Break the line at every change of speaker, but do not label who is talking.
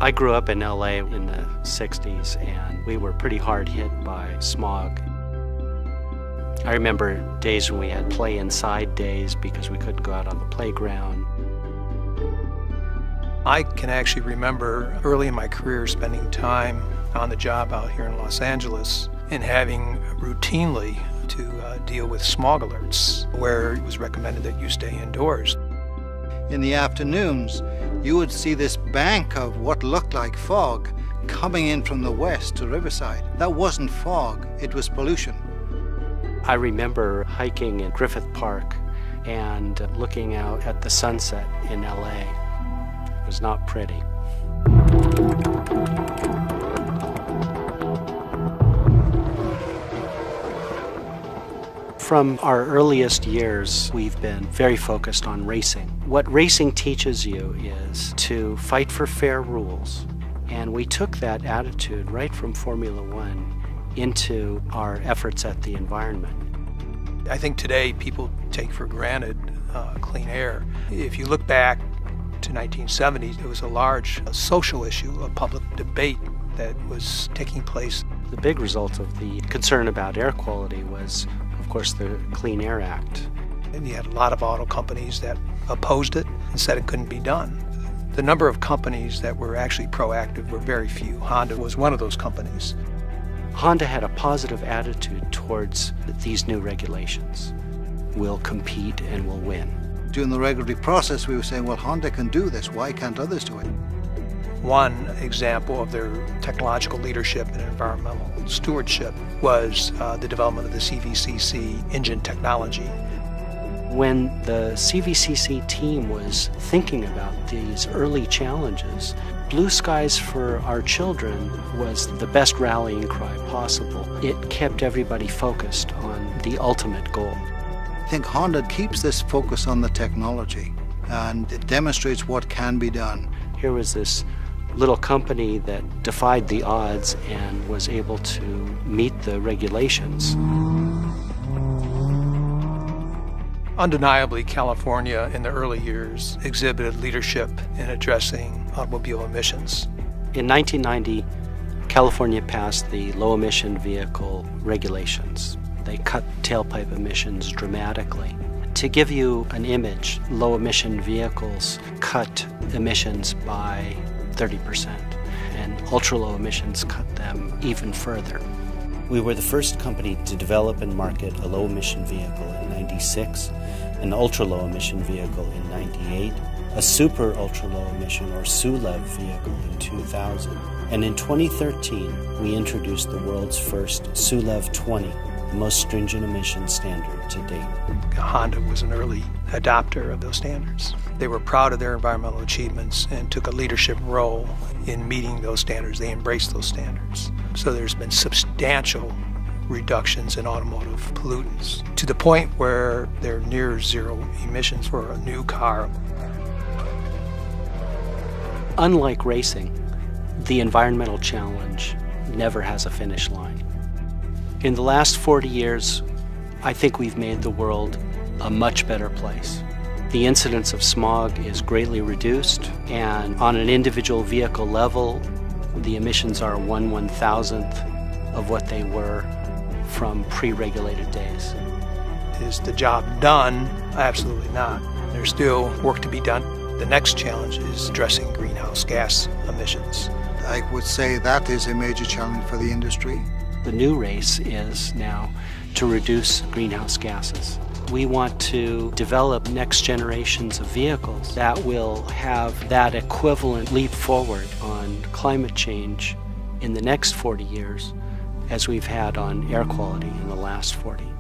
I grew up in LA in the 60s, and we were pretty hard hit by smog. I remember days when we had play inside days because we couldn't go out on the playground.
I can actually remember early in my career spending time on the job out here in Los Angeles and having routinely to deal with smog alerts where it was recommended that you stay indoors.
In the afternoons, you would see this bank of what looked like fog coming in from the west to Riverside. That wasn't fog, it was pollution.
I remember hiking in Griffith Park and looking out at the sunset in LA. It was not pretty. From our earliest years, we've been very focused on racing. What racing teaches you is to fight for fair rules. And we took that attitude right from Formula One into our efforts at the environment.
I think today people take for granted clean air. If you look back to 1970s, it was a large social issue, a public debate that was taking place.
The big result of the concern about air quality was, of course, the Clean Air Act.
And you had a lot of auto companies that opposed it and said it couldn't be done. The number of companies that were actually proactive were very few. Honda was one of those companies.
Honda had a positive attitude towards these new regulations. We'll compete and we'll win.
During the regulatory process, we were saying, well, Honda can do this, why can't others do it?
One example of their technological leadership and environmental stewardship was the development of the CVCC engine technology.
When the CVCC team was thinking about these early challenges, Blue Skies for Our Children was the best rallying cry possible. It kept everybody focused on the ultimate goal.
I think Honda keeps this focus on the technology, and it demonstrates what can be done.
Here was this little company that defied the odds and was able to meet the regulations.
Undeniably, California in the early years exhibited leadership in addressing automobile emissions.
In 1990, California passed the low-emission vehicle regulations. They cut tailpipe emissions dramatically. To give you an image, low-emission vehicles cut emissions by 30%, and ultra-low emissions cut them even further. We were the first company to develop and market a low-emission vehicle in '96, an ultra-low emission vehicle in '98, a super ultra-low emission or SULEV vehicle in 2000, and in 2013 we introduced the world's first SULEV 20, the most stringent emission standard to date.
Honda was an early adopter of those standards. They were proud of their environmental achievements and took a leadership role in meeting those standards. They embraced those standards. So there's been substantial reductions in automotive pollutants to the point where they're near zero emissions for a new car.
Unlike racing, the environmental challenge never has a finish line. In the last 40 years, I think we've made the world a much better place. The incidence of smog is greatly reduced, and on an individual vehicle level, the emissions are 1/1000th of what they were from pre-regulated days.
Is the job done? Absolutely not. There's still work to be done. The next challenge is addressing greenhouse gas emissions.
I would say that is a major challenge for the industry.
The new race is now to reduce greenhouse gases. We want to develop next generations of vehicles that will have that equivalent leap forward on climate change in the next 40 years as we've had on air quality in the last 40.